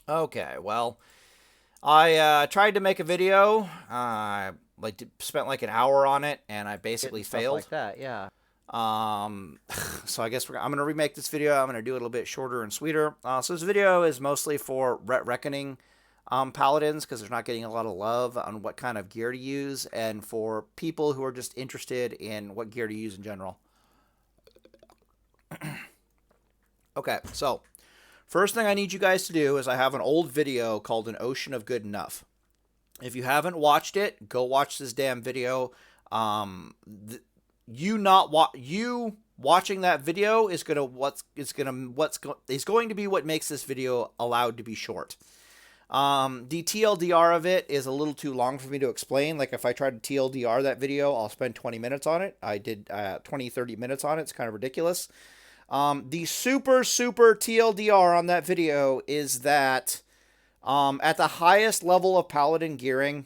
Okay, well, I tried to make a video. Spent like an hour on it, and I basically Getting stuff failed. like that, yeah. Um, so I guess I'm gonna remake this video. I'm gonna do it a little bit shorter and sweeter. So this video is mostly for reckoning paladins because they're not getting a lot of love on what kind of gear to use, and for people who are just interested in what gear to use in general. Okay, so first thing I need you guys to do is I have an old video called An Ocean of Good Enough. If you haven't watched it, go watch this damn video. Um, th- you watching that video is going to be what makes this video allowed to be short. The TLDR of it is a little too long for me to explain. Like if I try to TLDR that video, I'll spend 20 minutes on it. I did 20, 30 minutes on it. It's kind of ridiculous. The super TLDR on that video is that at the highest level of Paladin Gearing,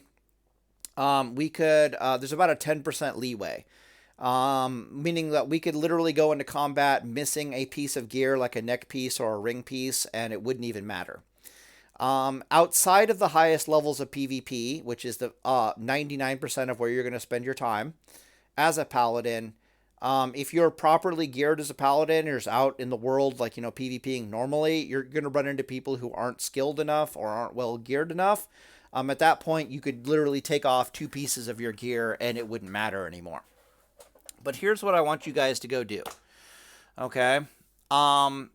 we could, there's about a 10% leeway. Meaning that we could literally go into combat missing a piece of gear like a neck piece or a ring piece, and it wouldn't even matter. Outside of the highest levels of PvP, which is the 99% of where you're going to spend your time as a paladin, if you're properly geared as a paladin, or is out in the world, like, PvPing normally, you're going to run into people who aren't skilled enough or aren't well geared enough. At that point, you could literally take off two pieces of your gear and it wouldn't matter anymore. But here's what I want you guys to go do. Okay? Um,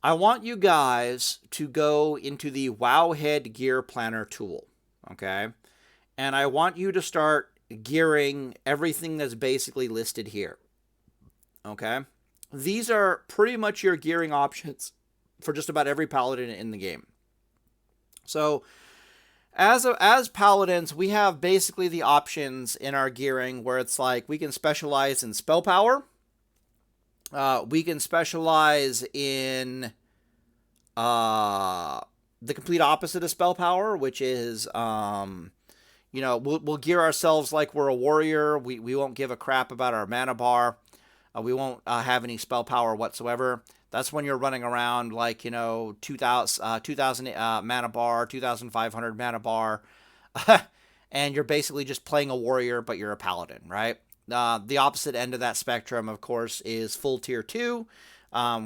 I want you guys to go into the Wowhead Gear Planner tool. Okay? And I want you to start gearing everything that's basically listed here. Okay? These are pretty much your gearing options for just about every paladin in the game. So, as paladins, we have basically the options in our gearing where it's like we can specialize in spell power. We can specialize in the complete opposite of spell power, which is we'll gear ourselves like we're a warrior. We won't give a crap about our mana bar. We won't have any spell power whatsoever. That's when you're running around like, 2000 mana bar, 2500 mana bar, and you're basically just playing a warrior, but you're a paladin, right? The opposite end of that spectrum, of course, is full tier 2,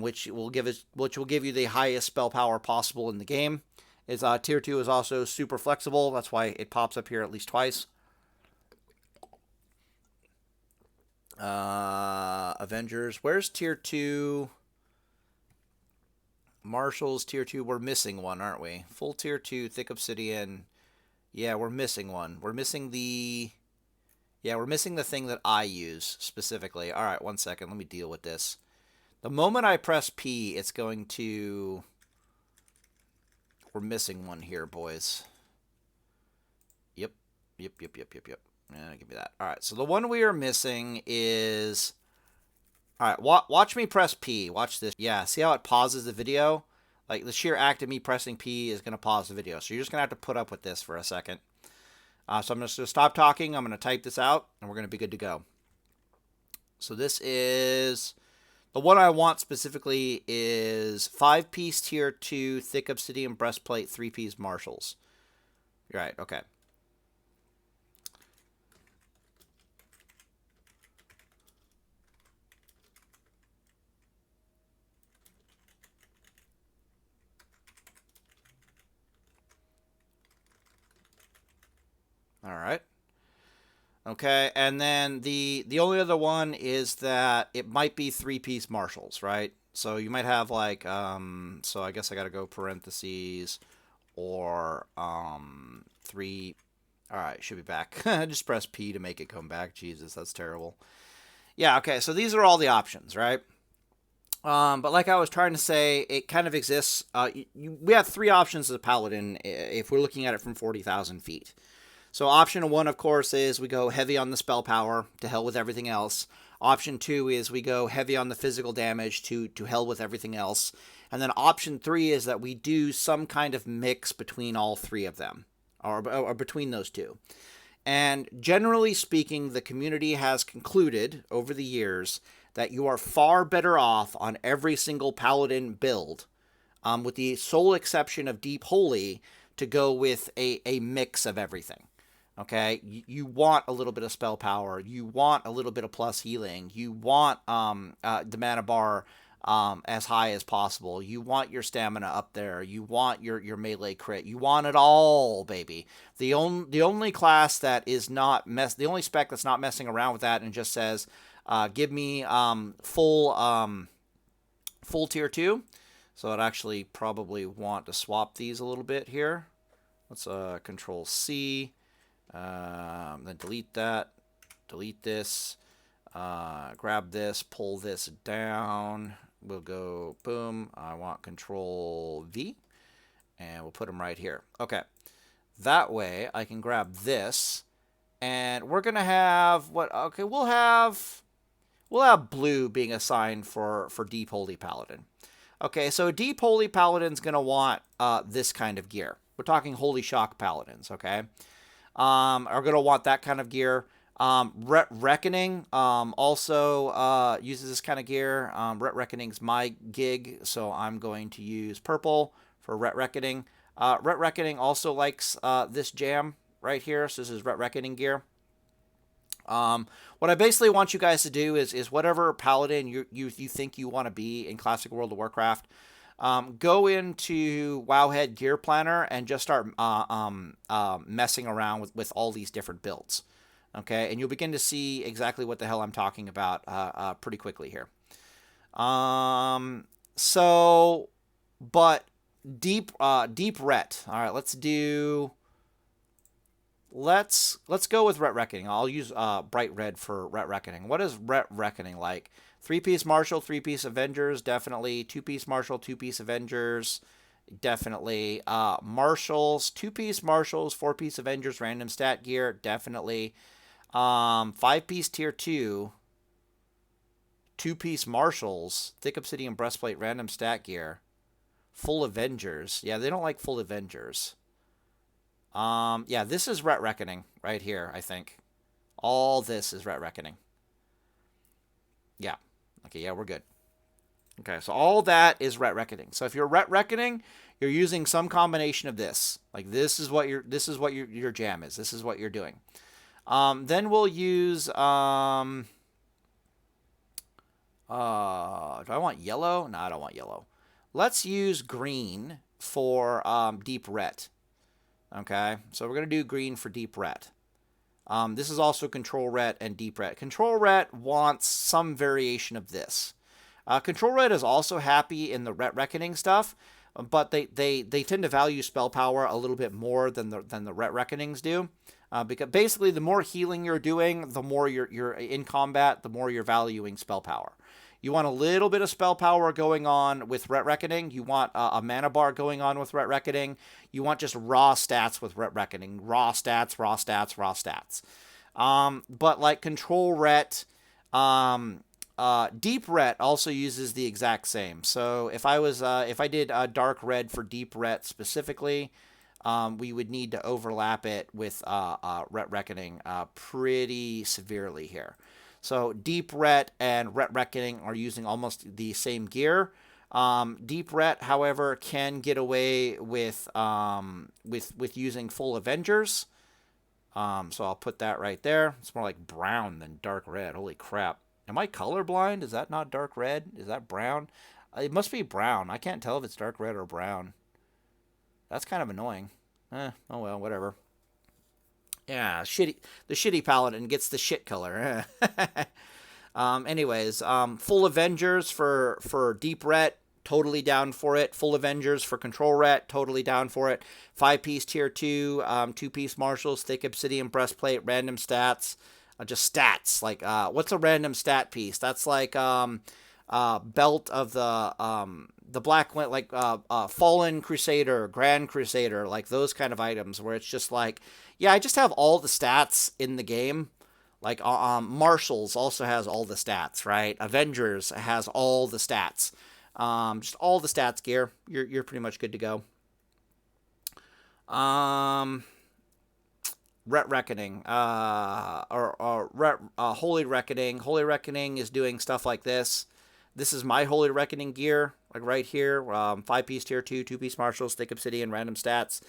which will give you the highest spell power possible in the game. Is tier 2 is also super flexible. That's why it pops up here at least twice. Avengers. Where's tier 2? Marshals, tier 2. We're missing one, aren't we? Full tier 2, thick obsidian. Yeah, we're missing one. We're missing the... Yeah, we're missing the thing that I use specifically. All right, 1 second. Let me deal with this. The moment I press P, it's going to... We're missing one here, boys. Yep. Yep. Give me that. All right, so the one we are missing is... All right, watch me press P. Watch this. Yeah, see how it pauses the video? Like, the sheer act of me pressing P is going to pause the video. So you're just going to have to put up with this for a second. So I'm just going to stop talking. I'm going to type this out, and we're going to be good to go. So this is... The one I want specifically is 5-piece tier 2 thick obsidian breastplate, 3-piece marshals. You're right, okay. All right. Okay, and then the only other one is that it might be 3-piece marshals, right? So you might have like so I guess I got to go parentheses or 3. All right, should be back. Just press P to make it come back. Jesus, that's terrible. Yeah, okay. So these are all the options, right? But like I was trying to say, it kind of exists. We have 3 options as a paladin if we're looking at it from 40,000 feet. So option 1, of course, is we go heavy on the spell power, to hell with everything else. Option 2 is we go heavy on the physical damage, to hell with everything else. And then option 3 is that we do some kind of mix between all 3 of them, or between those two. And generally speaking, the community has concluded over the years that you are far better off on every single paladin build with the sole exception of Deep Holy, to go with a mix of everything. Okay, you want a little bit of spell power. You want a little bit of plus healing. You want the mana bar as high as possible. You want your stamina up there. You want your melee crit. You want it all, baby. The only class that is not the only spec that's not messing around with that and just says, give me full tier 2. So I'd actually probably want to swap these a little bit here. Let's control C. Then delete that, delete this, grab this, pull this down. We'll go boom. I want control V, and we'll put them right here. Okay, that way I can grab this, and we're gonna have what? Okay, we'll have blue being assigned for Deep Holy Paladin. Okay, so Deep Holy Paladin's gonna want this kind of gear. We're talking Holy Shock Paladins. Okay. Are going to want that kind of gear. Reckoning also uses this kind of gear. Reckoning's my gig, so I'm going to use purple for Reckoning. Reckoning also likes this jam right here, so this is Reckoning gear. What I basically want you guys to do is whatever paladin you think you want to be in Classic World of Warcraft, go into Wowhead Gear Planner and just start messing around with all these different builds. Okay, and you'll begin to see exactly what the hell I'm talking about pretty quickly here. But deep ret. All right, let's go with Ret Reckoning. I'll use bright red for Ret Reckoning. What is Ret Reckoning like? 3-piece Marshal, 3-piece Avengers, definitely. 2-piece Marshal, 2-piece Avengers, definitely. Marshals, 2-piece Marshals, 4-piece Avengers, random stat gear, definitely. 5-piece Tier 2, 2-piece Marshals, thick Obsidian Breastplate, random stat gear, full Avengers. Yeah, they don't like full Avengers. Yeah, this is Ret Reckoning right here, I think. All this is Ret Reckoning. Yeah. Okay, yeah, we're good. Okay, so all that is Ret Reckoning. So if you're Ret Reckoning, you're using some combination of this. Like this is what your jam is. This is what you're doing. Then we'll use do I want yellow? No, I don't want yellow. Let's use green for Deep Ret. Okay, so we're going to do green for Deep Ret. This is also Control Ret and Deep Ret. Control Ret wants some variation of this. Control Ret is also happy in the Ret Reckoning stuff, but they tend to value spell power a little bit more than the Ret Reckonings do. Because basically, the more healing you're doing, the more you're in combat, the more you're valuing spell power. You want a little bit of spell power going on with Ret Reckoning. You want a mana bar going on with Ret Reckoning. You want just raw stats with Ret Reckoning. Raw stats, raw stats, raw stats. But like Control Ret, Deep Ret also uses the exact same. So if I did Dark Red for Deep Ret specifically, we would need to overlap it with Ret Reckoning pretty severely here. So Deep Ret and Ret Reckoning are using almost the same gear. Deep Ret, however, can get away with using full Avengers. So I'll put that right there. It's more like brown than dark red. Holy crap. Am I colorblind? Is that not dark red? Is that brown? It must be brown. I can't tell if it's dark red or brown. That's kind of annoying. Oh well, whatever. Yeah, the shitty paladin gets the shit color. Anyways, full Avengers for Deep Ret, totally down for it. Full Avengers for Control Ret, totally down for it. 5-piece Tier 2, 2-piece Marshals, thick Obsidian Breastplate, random stats. Just stats. Like, what's a random stat piece? That's like belt of the Black, like Fallen Crusader, Grand Crusader, like those kind of items where it's just like, yeah, I just have all the stats in the game. Like Marshals also has all the stats, right? Avengers has all the stats. Just all the stats gear. You're pretty much good to go. Ret Reckoning, Holy Reckoning. Holy Reckoning is doing stuff like this. This is my Holy Reckoning gear, like right here. 5-piece tier 2, 2-piece marshals, thick obsidian, random stats.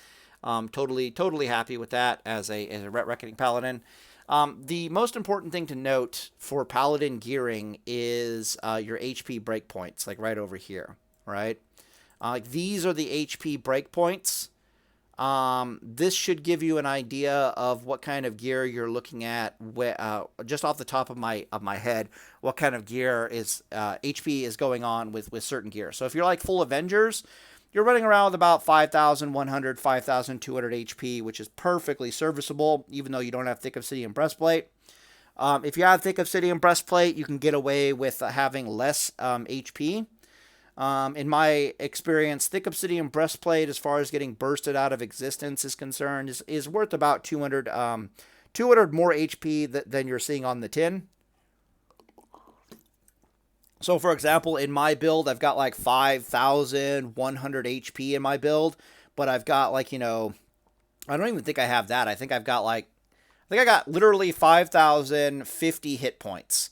Totally happy with that as a Reckoning Paladin. The most important thing to note for Paladin Gearing is your HP breakpoints, like right over here, right? Like these are the HP breakpoints. This should give you an idea of what kind of gear you're looking at. Just off the top of my head, what kind of gear is HP is going on with certain gear. So if you're like full Avengers, you're running around with about 5,100, 5,200 HP, which is perfectly serviceable, even though you don't have thick obsidian breastplate. If you have thick obsidian breastplate, you can get away with having less HP. In my experience, thick obsidian breastplate, as far as getting bursted out of existence is concerned, is worth about 200 more HP than you're seeing on the tin. So, for example, in my build, I've got like 5,100 HP in my build, but I've got like, I don't even think I have that. I think I got literally 5,050 hit points,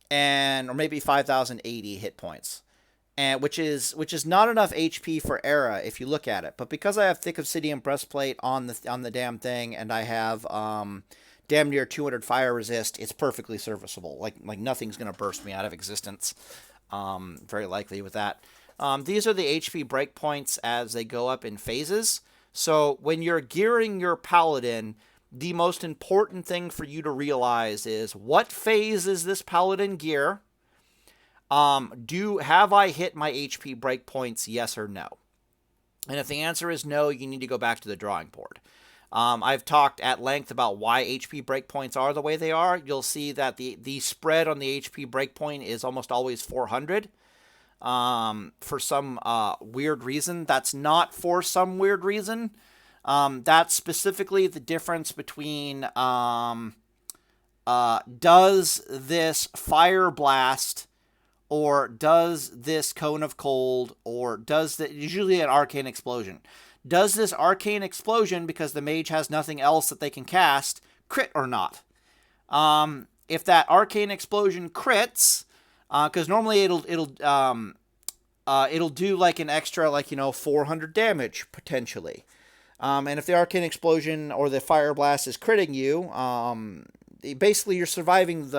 or maybe 5,080 hit points. And which is not enough HP for Era if you look at it. But because I have thick obsidian breastplate on the damn thing, and I have damn near 200 fire resist, it's perfectly serviceable. Like nothing's gonna burst me out of existence. Very likely with that. These are the HP breakpoints as they go up in phases. So when you're gearing your Paladin, the most important thing for you to realize is what phase is this Paladin gear? Have I hit my HP breakpoints, yes or no? And if the answer is no, you need to go back to the drawing board. I've talked at length about why HP breakpoints are the way they are. You'll see that the spread on the HP breakpoint is almost always 400. For some weird reason. That's not for some weird reason. That's specifically the difference between does this fire blast, or does this cone of cold, or usually an arcane explosion. Does this arcane explosion, because the mage has nothing else that they can cast, crit or not? If that arcane explosion crits, because normally it'll do like an extra 400 damage potentially. And if the arcane explosion or the fire blast is critting you, basically you're surviving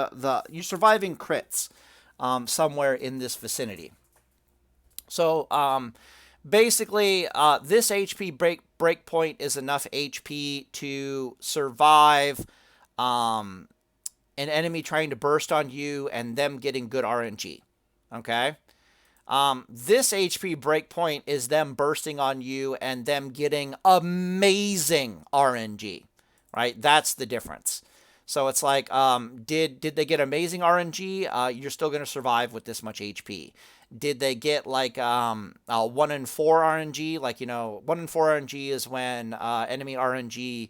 you're surviving crits. Somewhere in this vicinity. So basically, this HP breakpoint is enough HP to survive an enemy trying to burst on you and them getting good RNG. Okay? This HP breakpoint is them bursting on you and them getting amazing RNG. Right? That's the difference. So it's like, did they get amazing RNG? You're still going to survive with this much HP. Did they get like 1 in 4 RNG? 1 in 4 RNG is when enemy RNG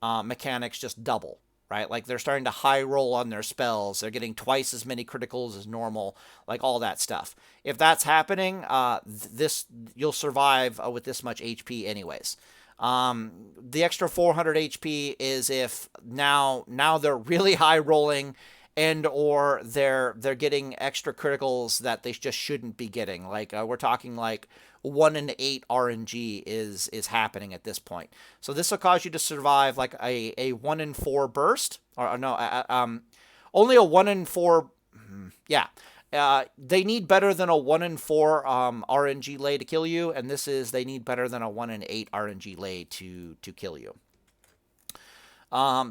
mechanics just double, right? Like they're starting to high roll on their spells. They're getting twice as many criticals as normal, like all that stuff. If that's happening, you'll survive with this much HP anyways. The extra 400 HP is if now they're really high rolling, and or they're getting extra criticals that they just shouldn't be getting. Like we're talking like 1 in 8 RNG is happening at this point. So this will cause you to survive like a 1 in 4 burst, or no, only a 1 in 4. Yeah. They need better than a 1 in 4 RNG lay to kill you, and they need better than a 1 in 8 RNG lay to kill you.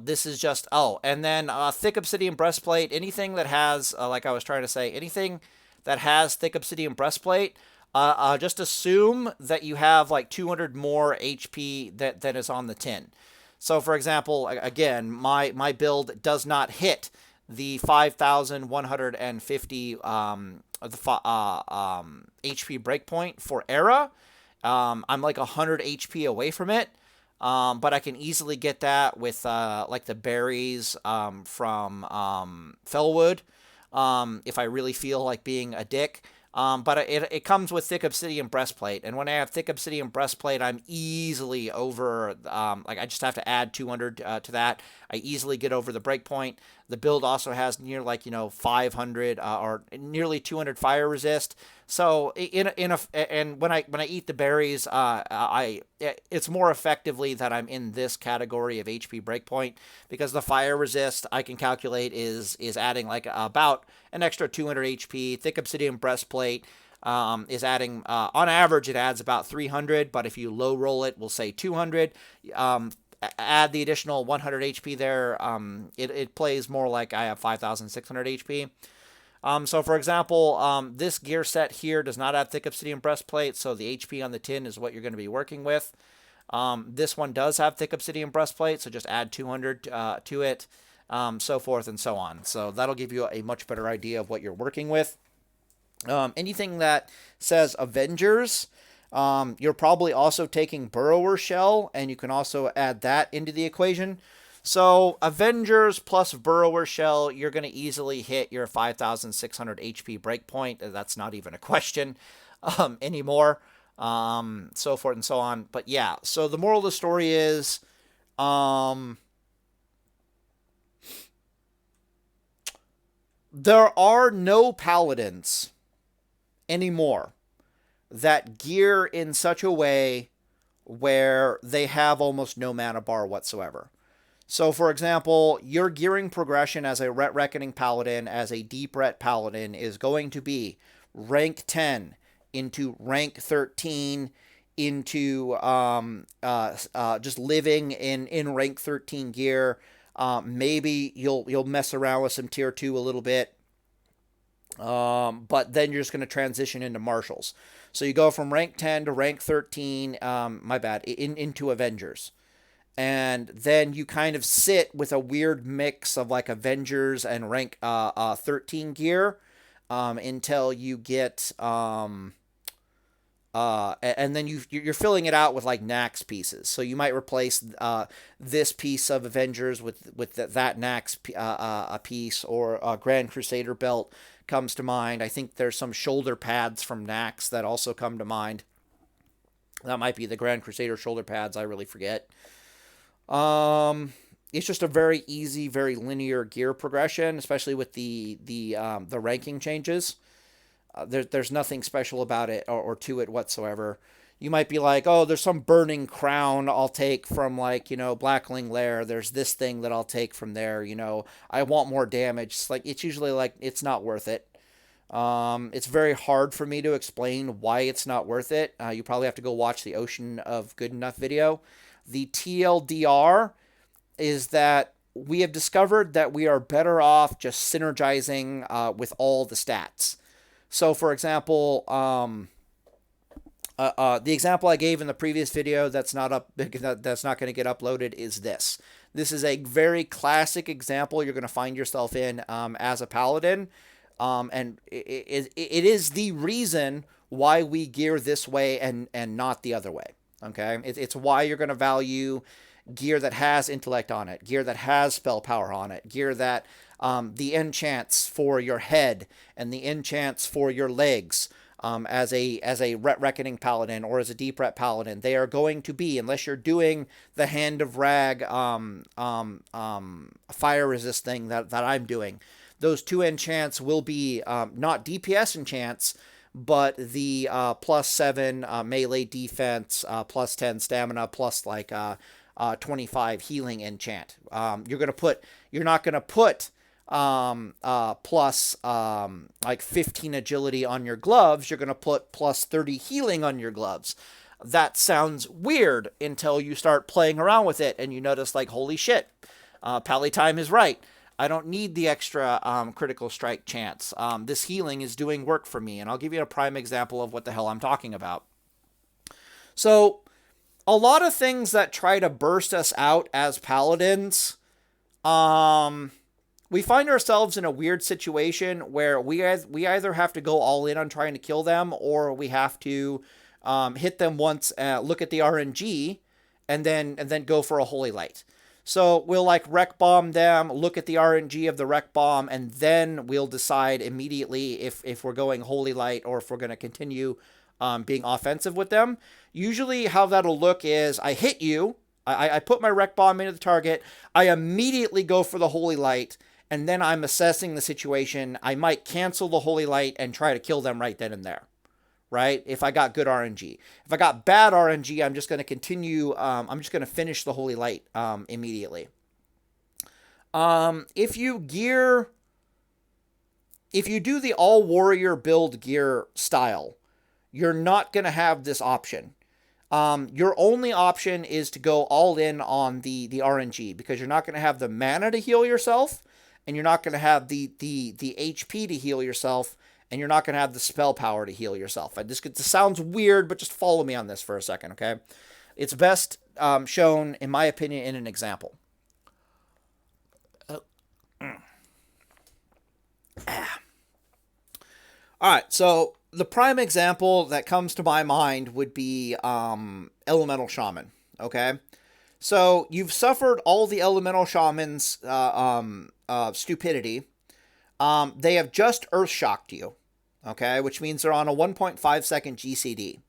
This is just, and then thick obsidian breastplate, anything that has, like I was trying to say, anything that has thick obsidian breastplate, just assume that you have like 200 more HP than is on the tin. So for example, again, my build does not hit the 5,150 HP breakpoint for Era. I'm like 100 HP away from it, but I can easily get that with like the berries from Fellwood, if I really feel like being a dick. But it comes with thick obsidian breastplate, and when I have thick obsidian breastplate, I'm easily over, like I just have to add 200 to that. I easily get over the breakpoint. The build also has near like 500 or nearly 200 fire resist. So and when I eat the berries, it's more effectively that I'm in this category of HP breakpoint, because the fire resist I can calculate is adding like about an extra 200 HP. Thick obsidian breastplate is adding, on average, it adds about 300, but if you low roll it, we'll say 200. Add the additional 100 HP there, it plays more like I have 5,600 HP. So, for example, this gear set here does not have thick obsidian breastplate, so the HP on the tin is what you're going to be working with. This one does have thick obsidian breastplate, so just add 200 to it, so forth and so on. So that'll give you a much better idea of what you're working with. Anything that says Avengers, you're probably also taking Burrower Shell, and you can also add that into the equation. So Avengers plus Burrower Shell, you're going to easily hit your 5,600 HP breakpoint. That's not even a question anymore. So forth and so on. But yeah, so the moral of the story is, there are no paladins anymore that gear in such a way where they have almost no mana bar whatsoever. So, for example, your gearing progression as a Ret Reckoning Paladin, as a Deep Ret Paladin, is going to be rank 10 into rank 13 into just living in rank 13 gear. Maybe you'll mess around with some tier 2 a little bit. But then you're just going to transition into marshals. So you go from rank 10 to rank 13, into Avengers. And then you kind of sit with a weird mix of like Avengers and rank 13 gear until you get... and then you're filling it out with like Nax pieces. So you might replace this piece of Avengers with that Nax a piece, or a Grand Crusader belt comes to mind. I think there's some shoulder pads from Nax that also come to mind. That might be the Grand Crusader shoulder pads. I really forget. It's just a very easy, very linear gear progression, especially with the ranking changes. There's nothing special about it or to it whatsoever. You might be like, oh, there's some burning crown I'll take from like, Blackling Lair. There's this thing that I'll take from there. I want more damage. It's usually like, it's not worth it. It's very hard for me to explain why it's not worth it. You probably have to go watch the Ocean of Good Enough video. The TLDR is that we have discovered that we are better off just synergizing with all the stats. So, for example, the example I gave in the previous video that's not going to get uploaded is this. This is a very classic example you're going to find yourself in as a paladin, and it is the reason why we gear this way and not the other way. Okay, it's why you're going to value gear that has intellect on it, gear that has spell power on it, gear that the enchants for your head and the enchants for your legs, as a Ret Reckoning Paladin or as a Deep Ret Paladin, they are going to be, unless you're doing the Hand of Rag fire resist thing that I'm doing, those two enchants will be not DPS enchants, but the +7 melee defense, +10 stamina, plus like 25 healing enchant. You're not gonna put plus like 15 agility on your gloves. You're gonna put +30 healing on your gloves. That sounds weird until you start playing around with it and you notice, like, holy shit, Pally Time is right. I don't need the extra critical strike chance. This healing is doing work for me, and I'll give you a prime example of what the hell I'm talking about. So, a lot of things that try to burst us out as paladins, we find ourselves in a weird situation where we either have to go all in on trying to kill them, or we have to hit them once, look at the RNG, and then go for a Holy Light. So we'll like wreck bomb them, look at the RNG of the wreck bomb, and then we'll decide immediately if we're going Holy Light or if we're going to continue being offensive with them. Usually how that'll look is I hit you, I put my wreck bomb into the target, I immediately go for the Holy Light, and then I'm assessing the situation, I might cancel the Holy Light and try to kill them right then and there, right? If I got good RNG. If I got bad RNG, I'm just going to continue, I'm just going to finish the Holy Light immediately. If you do the all warrior build gear style, you're not going to have this option. Your only option is to go all in on the RNG, because you're not going to have the mana to heal yourself, and you're not going to have the HP to heal yourself, and you're not going to have the spell power to heal yourself. This sounds weird, but just follow me on this for a second, okay? It's best shown, in my opinion, in an example. All right, so the prime example that comes to my mind would be Elemental Shaman, okay? So you've suffered all the Elemental Shaman's stupidity. They have just Earth Shocked you, okay? Which means they're on a 1.5 second GCD.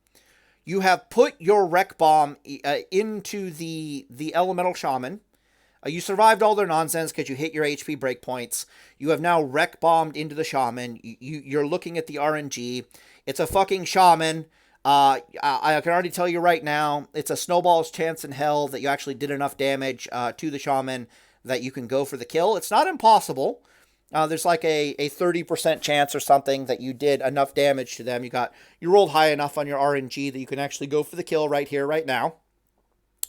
You have put your Wreck Bomb into the Elemental Shaman. You survived all their nonsense because you hit your HP breakpoints. You have now Wreck Bombed into the Shaman. You're looking at the RNG. It's a fucking Shaman. I can already tell you right now, it's a snowball's chance in hell that you actually did enough damage to the Shaman that you can go for the kill. It's not impossible. There's like a 30% chance or something that you did enough damage to them. You rolled high enough on your RNG that you can actually go for the kill right here, right now.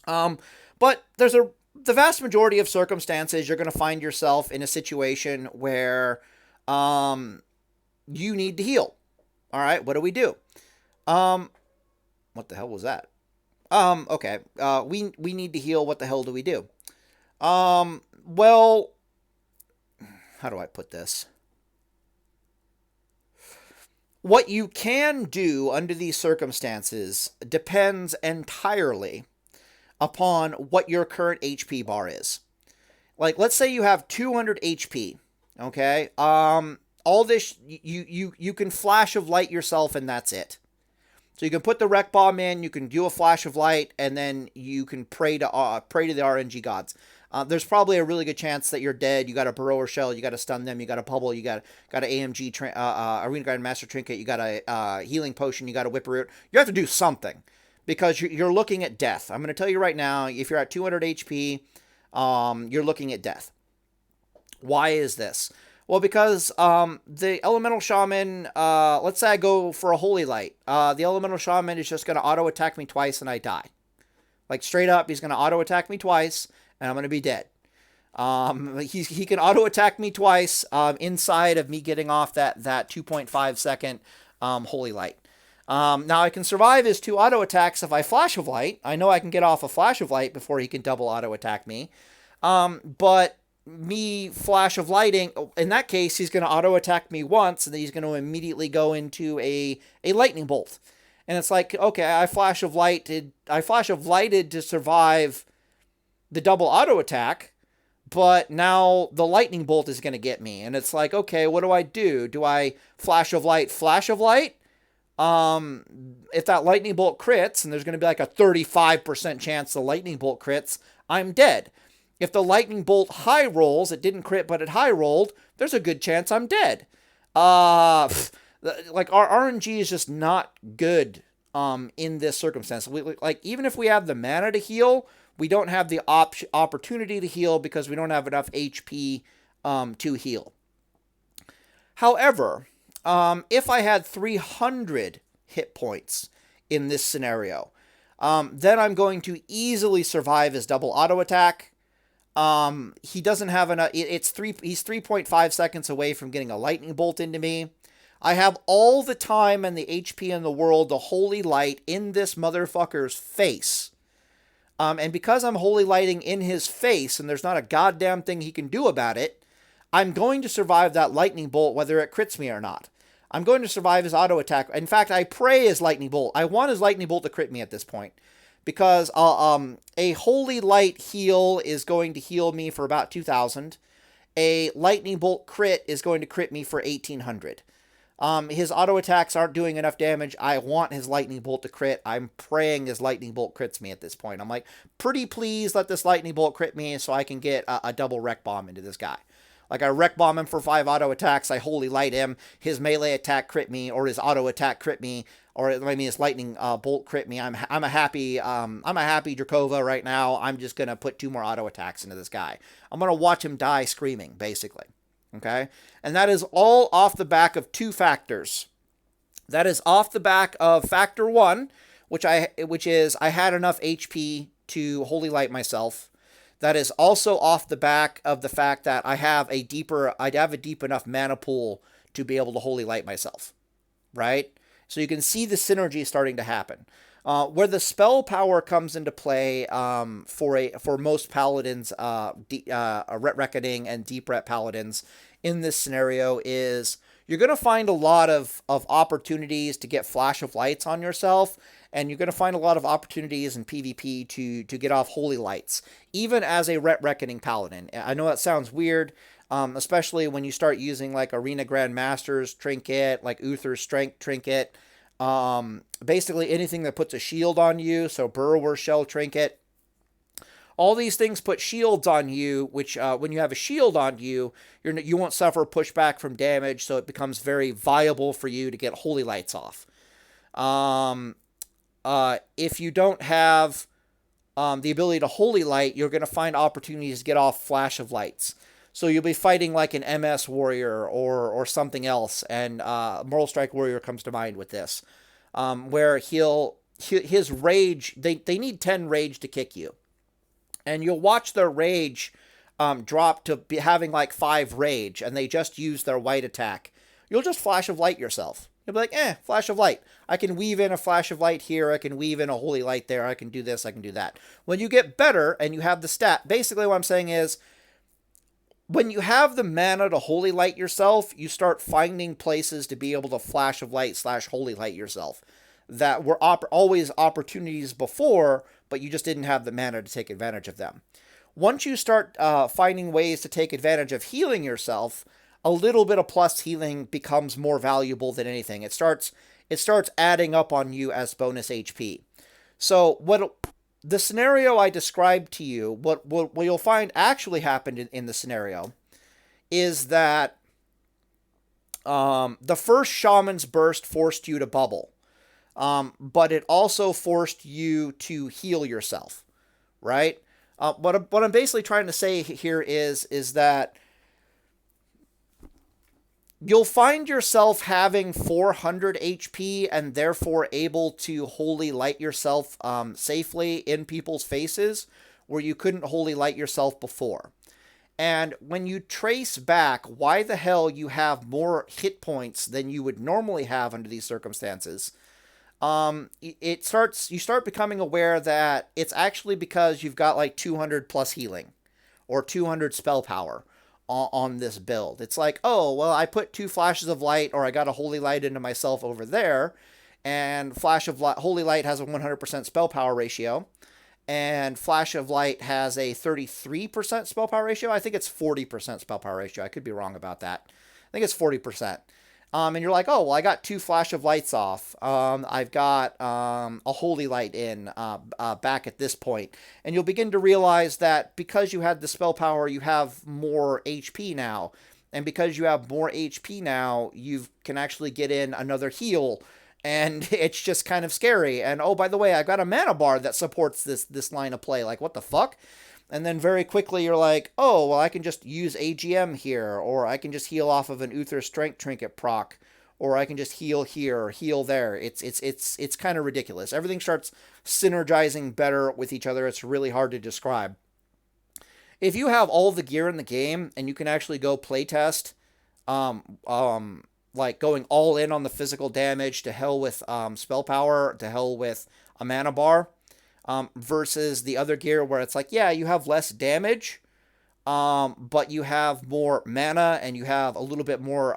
But the vast majority of circumstances, you're going to find yourself in a situation where you need to heal. All right, what do we do? What the hell was that? Okay, we need to heal. What the hell do we do? Well, how do I put this? What you can do under these circumstances depends entirely upon what your current HP bar is. Like, let's say you have 200 HP, okay? All this, you can Flash of Light yourself, and that's it. So you can put the Wreck Bomb in, you can do a Flash of Light, and then you can pray to the RNG gods. There's probably a really good chance that you're dead. You got a Burrower Shell, you got to stun them, you got a Bubble, you got an AMG, Arena Guard Master Trinket, you got a Healing Potion, you got a Whipperoot. You have to do something, because you're looking at death. I'm going to tell you right now, if you're at 200 HP, you're looking at death. Why is this? Well, because the Elemental Shaman, let's say I go for a Holy Light. The Elemental Shaman is just going to auto-attack me twice and I die. Like, straight up, he's going to auto-attack me twice and I'm going to be dead. He can auto-attack me twice inside of me getting off that 2.5 second Holy Light. Now, I can survive his 2 auto-attacks if I Flash of Light. I know I can get off a Flash of Light before he can double auto-attack me. But me Flash of Lighting, in that case, he's going to auto-attack me once, and then he's going to immediately go into a Lightning Bolt. And it's like, okay, I Flash of Lighted to survive the double auto-attack, but now the Lightning Bolt is going to get me. And it's like, okay, what do? Do I Flash of Light? If that Lightning Bolt crits, and there's going to be like a 35% chance the Lightning Bolt crits, I'm dead. If the Lightning Bolt high rolls, it didn't crit, but it high rolled, there's a good chance I'm dead. Like, our RNG is just not good in this circumstance. Like, even if we have the mana to heal, we don't have the opportunity to heal because we don't have enough HP to heal. However, if I had 300 hit points in this scenario, then I'm going to easily survive his double auto attack. He doesn't have enough. He's 3.5 seconds away from getting a Lightning Bolt into me. I have all the time and the HP in the world to Holy Light in this motherfucker's face. And because I'm Holy Lighting in his face and there's not a goddamn thing he can do about it, I'm going to survive that Lightning Bolt whether it crits me or not. I'm going to survive his auto attack. In fact, I pray his Lightning Bolt. I want his Lightning Bolt to crit me at this point. Because a Holy Light heal is going to heal me for about 2,000. A Lightning Bolt crit is going to crit me for 1,800. His auto attacks aren't doing enough damage. I want his Lightning Bolt to crit. I'm praying his Lightning Bolt crits me at this point. I'm like, pretty please let this Lightning Bolt crit me so I can get a double Wreck Bomb into this guy. Like I wreck bomb him for 5 auto attacks, I holy light him, his melee attack crit me, or his auto attack crit me, or I mean his lightning bolt crit me. I'm a happy Drakova right now. I'm just gonna put 2 more auto attacks into this guy. I'm gonna watch him die screaming, basically. Okay, and that is all off the back of 2 factors. That is off the back of factor 1, which is I had enough HP to holy light myself. That is also off the back of the fact that I'd have a deep enough mana pool to be able to holy light myself, right? So you can see the synergy starting to happen. Where the spell power comes into play for most paladins, Ret Reckoning and Deep Ret paladins in this scenario is you're going to find a lot of opportunities to get Flash of Lights on yourself, and you're going to find a lot of opportunities in PvP to get off Holy Lights, even as a Ret Reckoning paladin. I know that sounds weird, especially when you start using like Arena Grandmaster's Trinket, like Uther's Strength Trinket, basically anything that puts a shield on you, so Burrower's Shell Trinket. All these things put shields on you, which when you have a shield on you, you won't suffer pushback from damage, so it becomes very viable for you to get Holy Lights off. If you don't have the ability to Holy Light, you're going to find opportunities to get off Flash of Lights. So you'll be fighting like an MS Warrior or something else, and Moral Strike Warrior comes to mind with this, where his rage, they need 10 rage to kick you. And you'll watch their rage drop to be having like 5 rage, and they just use their white attack. You'll just Flash of Light yourself. You'll be like, Flash of Light. I can weave in a Flash of Light here. I can weave in a Holy Light there. I can do this. I can do that. When you get better and you have the stat, basically what I'm saying is, when you have the mana to Holy Light yourself, you start finding places to be able to Flash of Light / Holy Light yourself that were always opportunities before, but you just didn't have the mana to take advantage of them. Once you start finding ways to take advantage of healing yourself, a little bit of plus healing becomes more valuable than anything. It starts adding up on you as bonus HP. So what the scenario I described to you, what you'll find actually happened in the scenario is that the first Shaman's Burst forced you to bubble. But it also forced you to heal yourself, right? What I'm basically trying to say here is that you'll find yourself having 400 HP and therefore able to Holy Light yourself safely in people's faces where you couldn't Holy Light yourself before. And when you trace back why the hell you have more hit points than you would normally have under these circumstances, you start becoming aware that it's actually because you've got like 200 plus healing or 200 spell power on this build. It's like, oh, well, I put 2 flashes of light, or I got a Holy Light into myself over there, and Holy Light has a 100% spell power ratio, and Flash of Light has a 33% spell power ratio. I think it's 40% spell power ratio. I could be wrong about that. I think it's 40%. And you're like, oh, well, I got 2 Flash of Lights off. I've got a Holy Light in back at this point. And you'll begin to realize that because you had the spell power, you have more HP now. And because you have more HP now, you can actually get in another heal. And it's just kind of scary. And, oh, by the way, I've got a mana bar that supports this line of play. Like, what the fuck? And then very quickly you're like, oh, well, I can just use AGM here, or I can just heal off of an Uther Strength Trinket proc, or I can just heal here or heal there. It's kind of ridiculous. Everything starts synergizing better with each other. It's really hard to describe. If you have all the gear in the game and you can actually go playtest, like going all in on the physical damage, to hell with spell power, to hell with a mana bar, versus the other gear where it's like, yeah, you have less damage, but you have more mana and you have a little bit more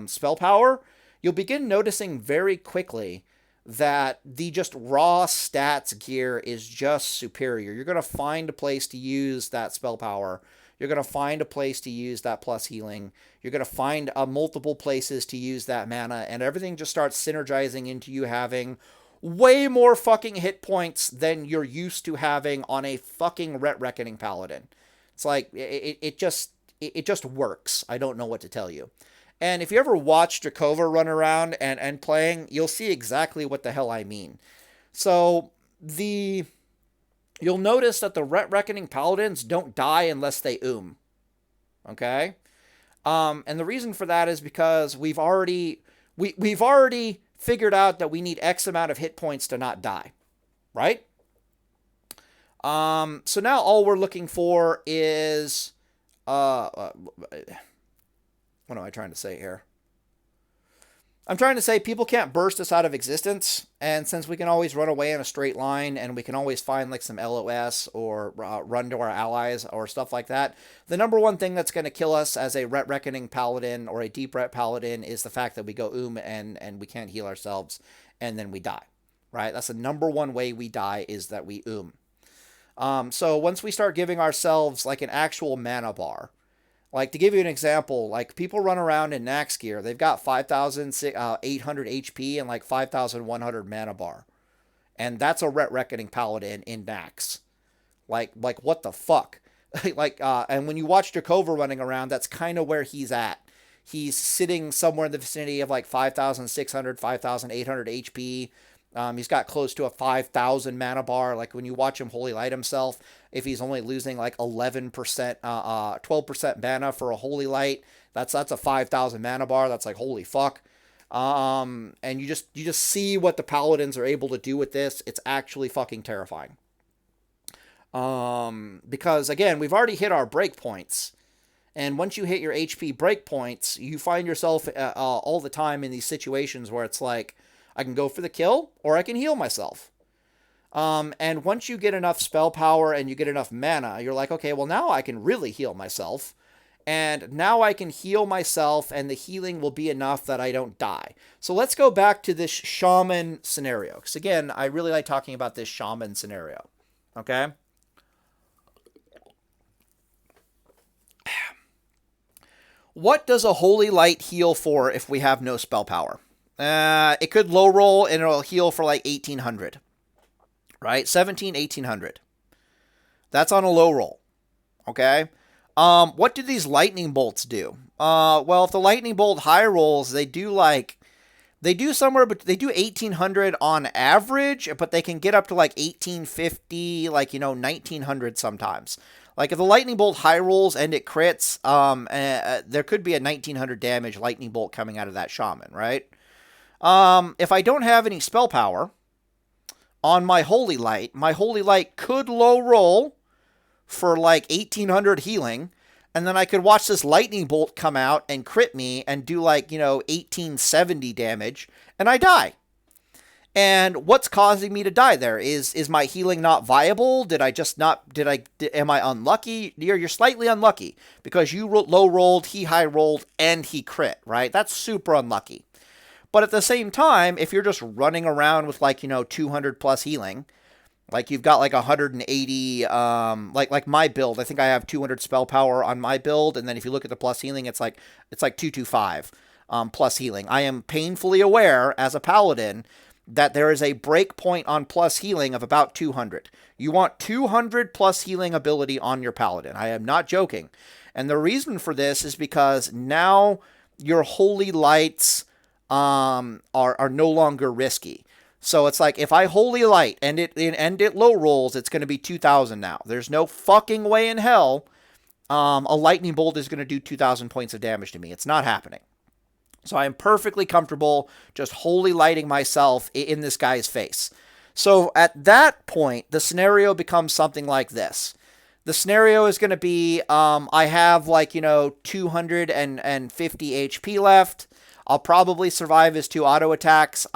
spell power, you'll begin noticing very quickly that the just raw stats gear is just superior. You're going to find a place to use that spell power. You're going to find a place to use that plus healing. You're going to find multiple places to use that mana, and everything just starts synergizing into you having way more fucking hit points than you're used to having on a fucking Ret Reckoning Paladin. It's like, it it just works. I don't know what to tell you. And if you ever watch Jakova run around and playing, you'll see exactly what the hell I mean. So you'll notice that the Reckoning Paladins don't die unless they Okay? And the reason for that is because we've already figured out that we need X amount of hit points to not die. Right? So now all we're looking for is what am I trying to say here? I'm trying to say people can't burst us out of existence, and since we can always run away in a straight line, and we can always find like some LOS or run to our allies or stuff like that, the number one thing that's going to kill us as a Reckoning Paladin or a Deep Ret Paladin is the fact that we go and we can't heal ourselves, and then we die, right? That's the number one way we die, is that we So once we start giving ourselves like an actual mana bar, like to give you an example, like people run around in Nax gear, they've got 5,800 HP and like 5,100 mana bar. And that's a Reckoning Paladin in Nax. Like what the fuck? And when you watch Jakova running around, that's kind of where he's at. He's sitting somewhere in the vicinity of like 5,600, 5,800 HP. He's got close to a 5,000 mana bar. Like when you watch him Holy Light himself, if he's only losing like 11%, 12% mana for a Holy Light, that's a 5,000 mana bar. That's like, holy fuck. And you just see what the Paladins are able to do with this. It's actually fucking terrifying. Because again, we've already hit our breakpoints. And once you hit your HP breakpoints, you find yourself all the time in these situations where it's like, I can go for the kill, or I can heal myself. And once you get enough spell power and you get enough mana, you're like, okay, well, now I can really heal myself. And now I can heal myself, and the healing will be enough that I don't die. So let's go back to this shaman scenario. Because again, I really like talking about this shaman scenario. Okay? What does a Holy Light heal for if we have no spell power? It could low roll and it'll heal for like 1,800, right? 1,800. That's on a low roll. Okay. What do these lightning bolts do? Well, if the lightning bolt high rolls, they do 1,800 on average, but they can get up to like 1,850, 1,900 sometimes. Like if the lightning bolt high rolls and it crits, there could be a 1,900 damage lightning bolt coming out of that shaman, right? If I don't have any spell power on my Holy Light could low roll for like 1,800 healing, and then I could watch this lightning bolt come out and crit me and do 1,870 damage, and I die. And what's causing me to die there? Is my healing not viable? Am I unlucky? You're slightly unlucky because you low rolled, he high rolled, and he crit, right? That's super unlucky. But at the same time, if you're just running around with 200 plus healing, like you've got 180, like my build, I think I have 200 spell power on my build. And then if you look at the plus healing, it's like 225 plus healing. I am painfully aware as a paladin that there is a breakpoint on plus healing of about 200. You want 200 plus healing ability on your paladin. I am not joking. And the reason for this is because now your Holy Lights are no longer risky. So it's like if I Holy Light and it low rolls, it's going to be 2,000 now. There's no fucking way in hell a lightning bolt is going to do 2,000 points of damage to me. It's not happening. So I am perfectly comfortable just Holy Lighting myself in this guy's face. So at that point, the scenario becomes something like this. The scenario is going to be I have 250 HP left. I'll probably survive his 2 auto attacks.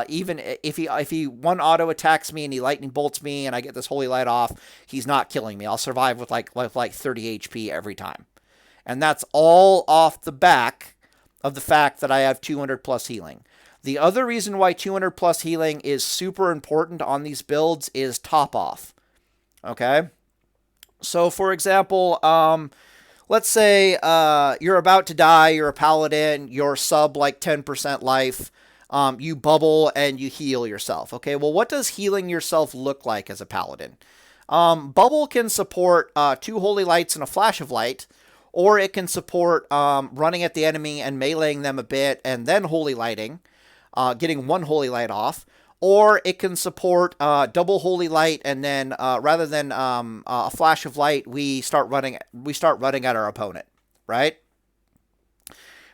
Even if he one auto attacks me and he lightning bolts me and I get this Holy Light off, he's not killing me. I'll survive with like 30 HP every time. And that's all off the back of the fact that I have 200 plus healing. The other reason why 200 plus healing is super important on these builds is top off. Okay? So for example, let's say you're about to die, you're a paladin, you're sub 10% life, you bubble and you heal yourself. Okay, well, what does healing yourself look like as a paladin? Bubble can support 2 Holy Lights and a Flash of Light, or it can support running at the enemy and meleeing them a bit and then holy lighting, getting one holy light off. Or it can support double holy light, and then rather than a flash of light, we start running at our opponent, right?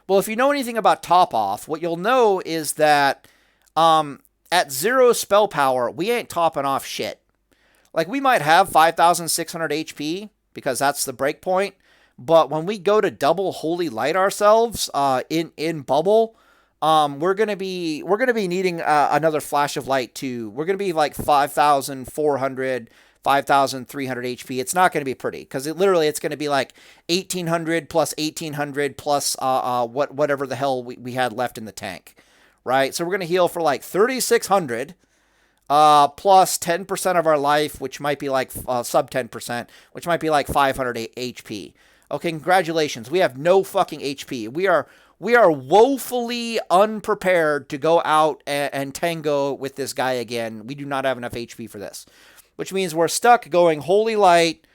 Well, if you know anything about top off, what you'll know is that at 0 spell power, we ain't topping off shit. Like, we might have 5,600 HP because that's the breakpoint, but when we go to double holy light ourselves in bubble, we're gonna be needing another flash of light too. We're gonna be like 5,400, 5,300 HP. It's not gonna be pretty because it's gonna be like 1,800 plus 1,800 plus whatever the hell we had left in the tank, right? So we're gonna heal for like 3,600 plus 10% of our life, which might be like sub 10%, which might be like 500 HP. Okay, congratulations. We have no fucking HP. We are woefully unprepared to go out and tango with this guy again. We do not have enough HP for this, which means we're stuck going holy light,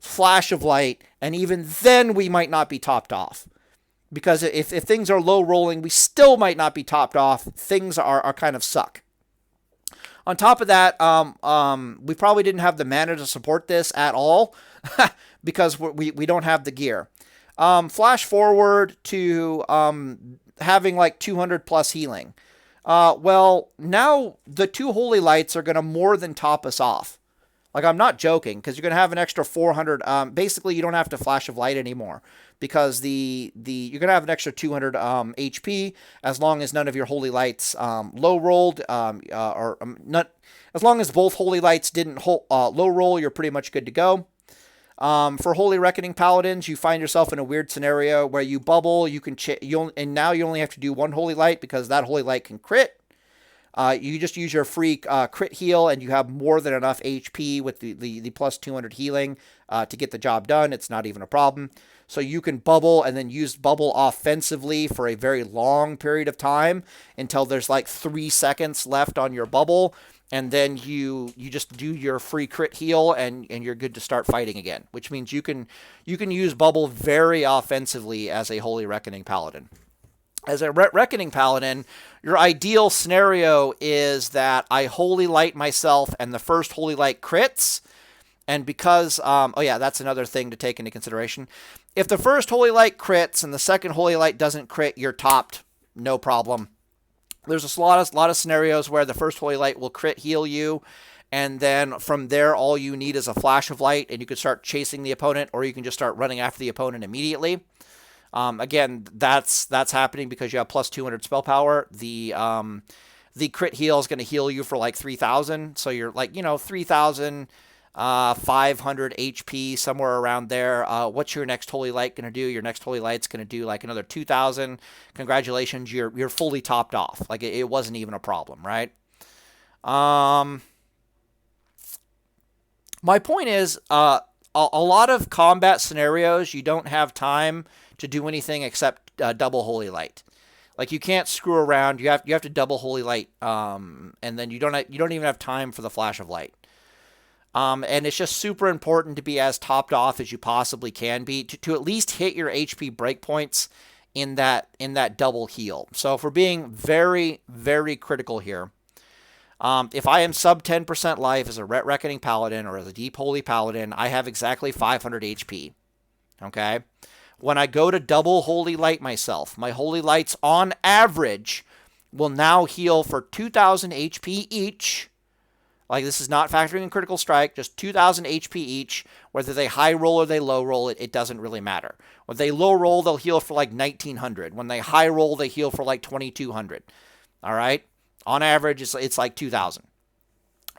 flash of light, and even then we might not be topped off. Because if things are low rolling, we still might not be topped off. Things are kind of suck. On top of that, we probably didn't have the mana to support this at all because we don't have the gear. Flash forward to having like 200 plus healing. Well, now the 2 holy lights are going to more than top us off. Like, I'm not joking, because you're going to have an extra 400. Basically, you don't have to flash of light anymore because you're going to have an extra 200 HP as long as none of your holy lights low rolled, or not. As long as both holy lights didn't low roll, you're pretty much good to go. For Holy Reckoning Paladins, you find yourself in a weird scenario where you bubble, and now you only have to do 1 Holy Light because that Holy Light can crit. You just use your free crit heal, and you have more than enough HP with the plus 200 healing to get the job done. It's not even a problem. So you can bubble and then use bubble offensively for a very long period of time until there's like 3 seconds left on your bubble. And then you just do your free crit heal, and you're good to start fighting again, which means you can use bubble very offensively as a Holy Reckoning Paladin. As a Reckoning Paladin, your ideal scenario is that I Holy Light myself and the first Holy Light crits. And because, that's another thing to take into consideration. If the first Holy Light crits and the second Holy Light doesn't crit, you're topped. No problem. There's a lot of scenarios where the first Holy Light will crit heal you, and then from there, all you need is a flash of light, and you can start chasing the opponent, or you can just start running after the opponent immediately. Again, that's happening because you have plus 200 spell power. The crit heal is going to heal you for like 3,000, so you're like 3,500 HP, somewhere around there. What's your next Holy Light going to do? Your next Holy Light's going to do like another 2,000. Congratulations, you're fully topped off. Like it wasn't even a problem, right? My point is, a lot of combat scenarios, you don't have time to do anything except double Holy Light. Like, you can't screw around. You have to double Holy Light, and then you don't even have time for the flash of light. And it's just super important to be as topped off as you possibly can be to at least hit your HP breakpoints in that double heal. So if we're being very, very critical here, if I am sub 10% life as a Reckoning Paladin or as a Deep Holy Paladin, I have exactly 500 HP. Okay? When I go to double Holy Light myself, my Holy Lights on average will now heal for 2,000 HP each. Like, this is not factoring in Critical Strike, just 2,000 HP each. Whether they high roll or they low roll, it doesn't really matter. When they low roll, they'll heal for like 1,900. When they high roll, they heal for like 2,200. All right? On average, it's like 2,000.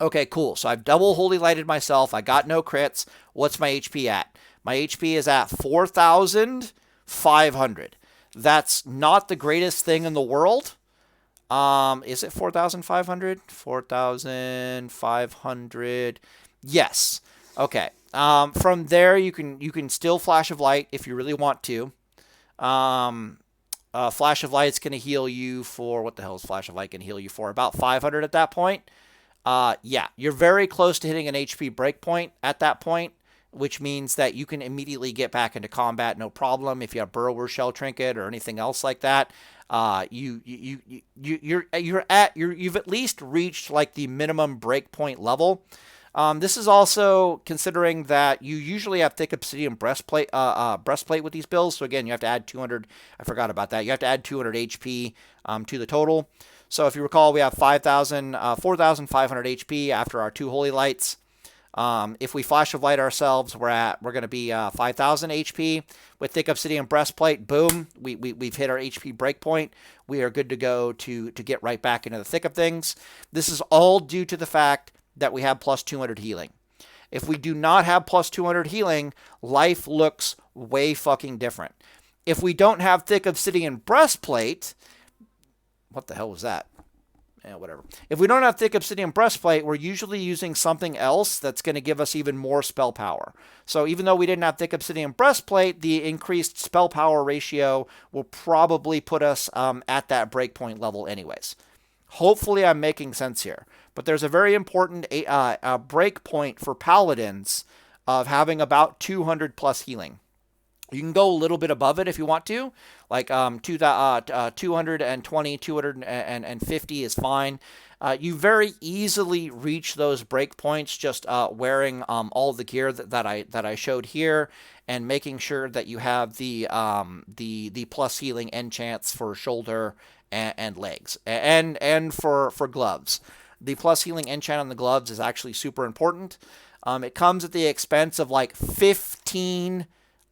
Okay, cool. So I've double Holy Lighted myself. I got no crits. What's my HP at? My HP is at 4,500. That's not the greatest thing in the world. Is it 4,500? 4,500. Yes. Okay. From there, you can still Flash of Light if you really want to. Flash of Light's going to heal you for, what the hell is Flash of Light going to heal you for? About 500 at that point. Yeah, you're very close to hitting an HP breakpoint at that point. which means that you can immediately get back into combat, no problem. If you have Burrower Shell Trinket or anything else like that, you've at least reached like the minimum breakpoint level. This is also considering that you usually have thick obsidian breastplate with these builds. So again, you have to add 200. I forgot about that. You have to add 200 HP to the total. So if you recall, we have 4,500 HP after our 2 holy lights. If we flash of light ourselves, we're going to be 5,000 HP with thick obsidian breastplate. Boom, we've hit our HP breakpoint. We are good to go to get right back into the thick of things. This is all due to the fact that we have plus 200 healing. If we do not have plus 200 healing, life looks way fucking different. If we don't have thick obsidian breastplate, what the hell was that? Whatever. If we don't have thick obsidian breastplate, we're usually using something else that's going to give us even more spell power. So even though we didn't have thick obsidian breastplate, the increased spell power ratio will probably put us at that breakpoint level anyways. Hopefully I'm making sense here. But there's a very important breakpoint for paladins of having about 200 plus healing. You can go a little bit above it if you want to, like 220, 250 is fine. You very easily reach those breakpoints just wearing all the gear that I showed here, and making sure that you have the plus healing enchants for shoulder and legs, and for gloves. The plus healing enchant on the gloves is actually super important. It comes at the expense of like 15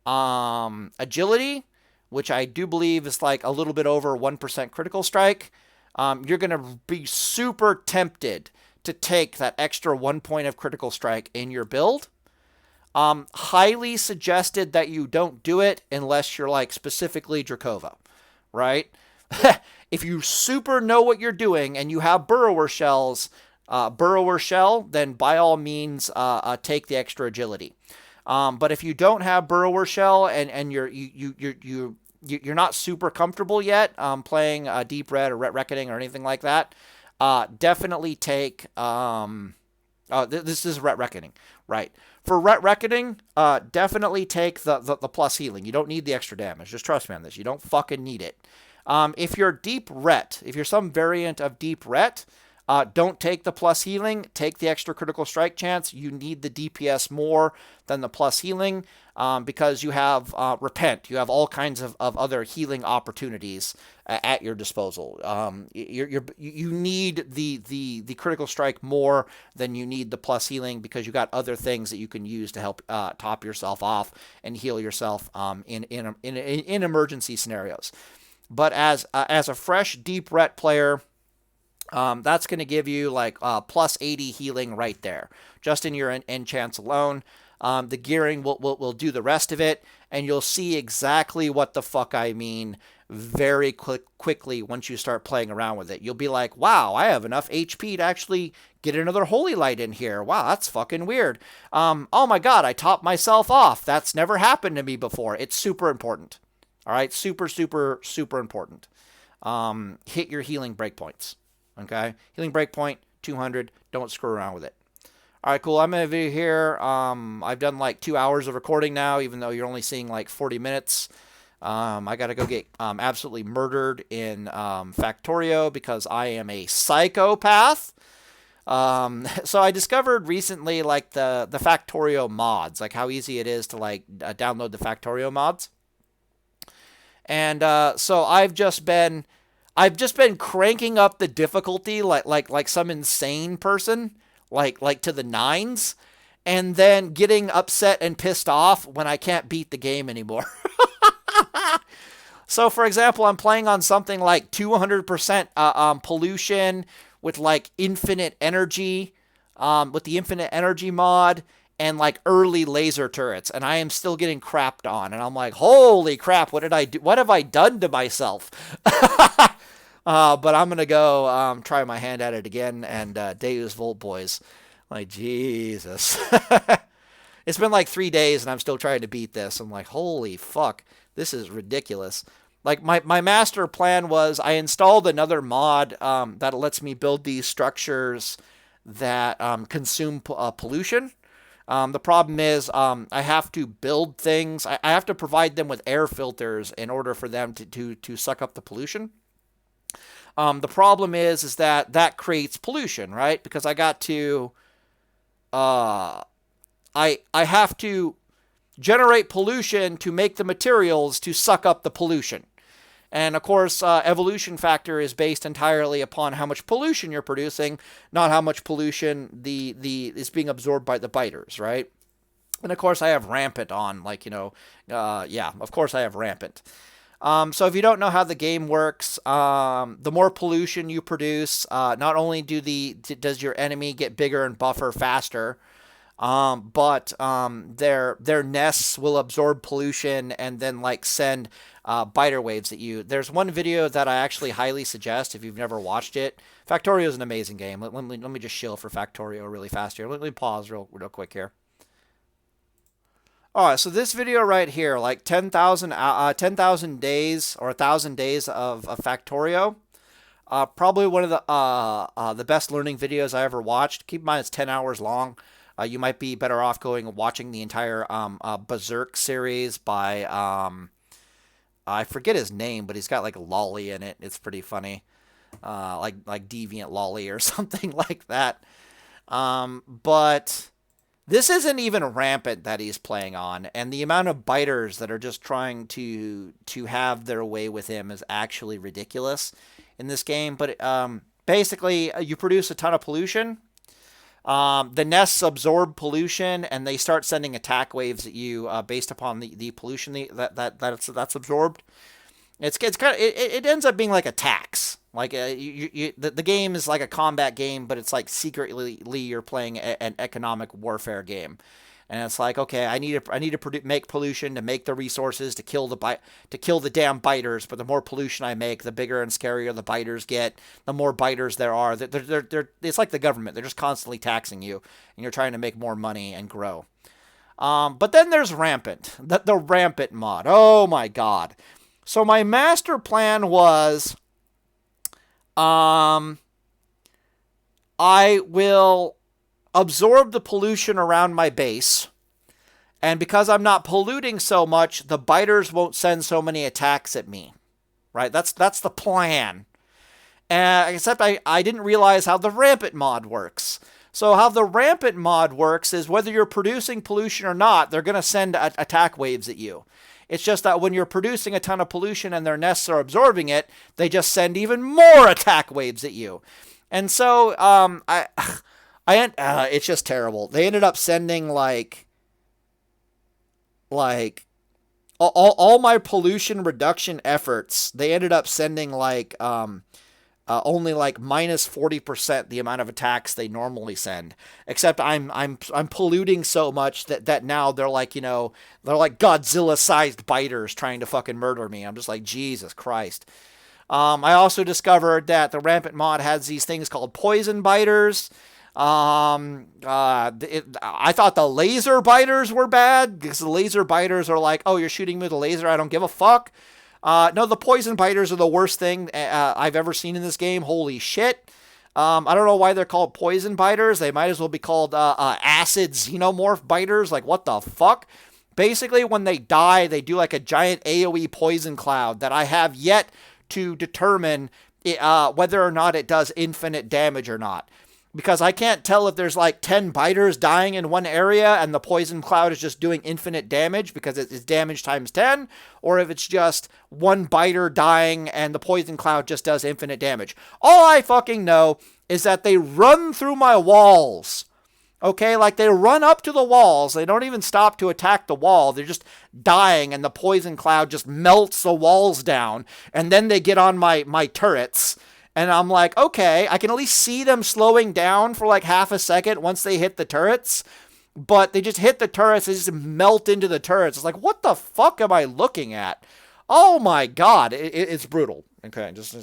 agility, which I do believe is like a little bit over 1% critical strike. You're going to be super tempted to take that extra 1 point of critical strike in your build. Highly suggested that you don't do it unless you're like specifically Drakova, right? If you super know what you're doing and you have Burrower Shell, then by all means take the extra agility. But if you don't have Burrower Shell and you're not super comfortable yet playing Deep Red or Ret Reckoning or anything like that, definitely take. This is Ret Reckoning, right? For Ret Reckoning, definitely take the plus healing. You don't need the extra damage. Just trust me on this. You don't fucking need it. If you're Deep Ret, if you're some variant of Deep Ret, don't take the plus healing. Take the extra critical strike chance. You need the DPS more than the plus healing because you have Repent. You have all kinds of other healing opportunities at your disposal. You need the critical strike more than you need the plus healing because you got other things that you can use to help top yourself off and heal yourself in emergency scenarios. But as a fresh Deep Ret player, that's going to give you like plus 80 healing right there, just in your enchants alone. The gearing will do the rest of it, and you'll see exactly what the fuck I mean very quickly once you start playing around with it. You'll be like, wow, I have enough HP to actually get another Holy Light in here. Wow, that's fucking weird. Oh my god, I topped myself off. That's never happened to me before. It's super important. All right, super, super, super important. Hit your healing breakpoints. Okay, healing breakpoint 200. Don't screw around with it. All right, cool. I'm gonna be here. I've done like 2 hours of recording now, even though you're only seeing like 40 minutes. I gotta go get absolutely murdered in Factorio because I am a psychopath. So I discovered recently like the Factorio mods, like how easy it is to like download the Factorio mods. And so I've just been cranking up the difficulty like some insane person, like to the 9s, and then getting upset and pissed off when I can't beat the game anymore. So for example, I'm playing on something like 200% pollution with like infinite energy, with the infinite energy mod, and like early laser turrets, and I am still getting crapped on, and I'm like, holy crap, what did I do? What have I done to myself? But I'm gonna go try my hand at it again, and Deus Volt boys, like Jesus. It's been like 3 days, and I'm still trying to beat this. I'm like, holy fuck, this is ridiculous. Like my master plan was I installed another mod that lets me build these structures that consume pollution. The problem is I have to build things. I have to provide them with air filters in order for them to suck up the pollution. The problem is that creates pollution, right? Because I got to I have to generate pollution to make the materials to suck up the pollution. And of course, evolution factor is based entirely upon how much pollution you're producing, not how much pollution the is being absorbed by the biters, right? And of course, I have rampant on, like, yeah, of course I have rampant. So if you don't know how the game works, the more pollution you produce, not only does your enemy get bigger and buffer faster, but their nests will absorb pollution and then like send biter waves at you. There's one video that I actually highly suggest if you've never watched it. Factorio is an amazing game. Let me just shill for Factorio really fast here. Let me pause real quick here. All right, so this video right here, like 10,000 days or 1,000 days of Factorio. Probably one of the best learning videos I ever watched. Keep in mind it's 10 hours long. You might be better off going and watching the entire Berserk series by I forget his name, but he's got like a lolly in it. It's pretty funny, like Deviant Lolly or something like that. But this isn't even rampant that he's playing on, and the amount of biters that are just trying to have their way with him is actually ridiculous in this game. But basically, you produce a ton of pollution. The nests absorb pollution, and they start sending attack waves at you based upon the pollution that's absorbed. It's kind of it ends up being like a tax. Like the game is like a combat game, but it's like secretly you're playing an economic warfare game. And it's like, okay, I need to make pollution to make the resources to kill the damn biters. But the more pollution I make, the bigger and scarier the biters get. The more biters there are. It's like the government. They're just constantly taxing you, and you're trying to make more money and grow. But then there's rampant, the rampant mod. Oh my god! So my master plan was, I will absorb the pollution around my base, and because I'm not polluting so much, the biters won't send so many attacks at me. Right? That's the plan. Except I didn't realize how the rampant mod works. So how the rampant mod works is whether you're producing pollution or not, they're going to send attack waves at you. It's just that when you're producing a ton of pollution and their nests are absorbing it, they just send even more attack waves at you. And so it's just terrible. They ended up sending like all my pollution reduction efforts. They ended up sending like only like minus 40% the amount of attacks they normally send. Except I'm polluting so much that now they're like, they're like Godzilla-sized biters trying to fucking murder me. I'm just like, Jesus Christ. I also discovered that the rampant mod has these things called poison biters. I thought the laser biters were bad because the laser biters are like, oh, you're shooting me with a laser, I don't give a fuck. No, the poison biters are the worst thing I've ever seen in this game. Holy shit. I don't know why they're called poison biters. They might as well be called acid xenomorph biters. Like, what the fuck? Basically, when they die, they do like a giant AoE poison cloud that I have yet to determine whether or not it does infinite damage or not. Because I can't tell if there's like 10 biters dying in one area and the poison cloud is just doing infinite damage because it's damage times 10, or if it's just one biter dying and the poison cloud just does infinite damage. All I fucking know is that they run through my walls. Okay, like they run up to the walls. They don't even stop to attack the wall. They're just dying and the poison cloud just melts the walls down. And then they get on my turrets. And I'm like, okay, I can at least see them slowing down for like half a second once they hit the turrets. But they just hit the turrets, they just melt into the turrets. It's like, what the fuck am I looking at? Oh my god, it's brutal. Okay, just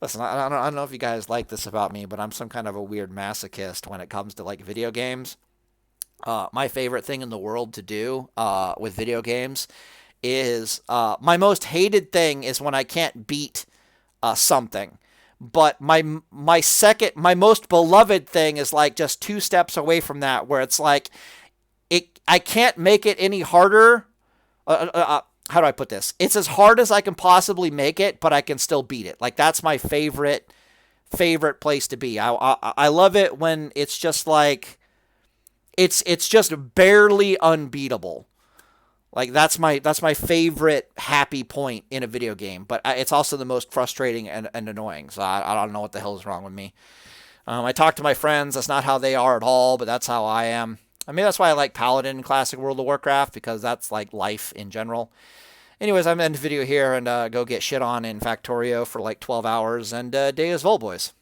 listen, I don't know if you guys like this about me, but I'm some kind of a weird masochist when it comes to like video games. My favorite thing in the world to do with video games is my most hated thing is when I can't beat something. But my most beloved thing is like just 2 steps away from that, where it's like I can't make it any harder. How do I put this? It's as hard as I can possibly make it, but I can still beat it. Like, that's my favorite place to be. I love it when it's just like it's just barely unbeatable. Like, that's my favorite happy point in a video game, but it's also the most frustrating and annoying. So I don't know what the hell is wrong with me. I talk to my friends. That's not how they are at all, but that's how I am. I mean, that's why I like Paladin in Classic World of Warcraft, because that's like life in general. Anyways, I'm going to end the video here and go get shit on in Factorio for like 12 hours, and day is Vol, boys.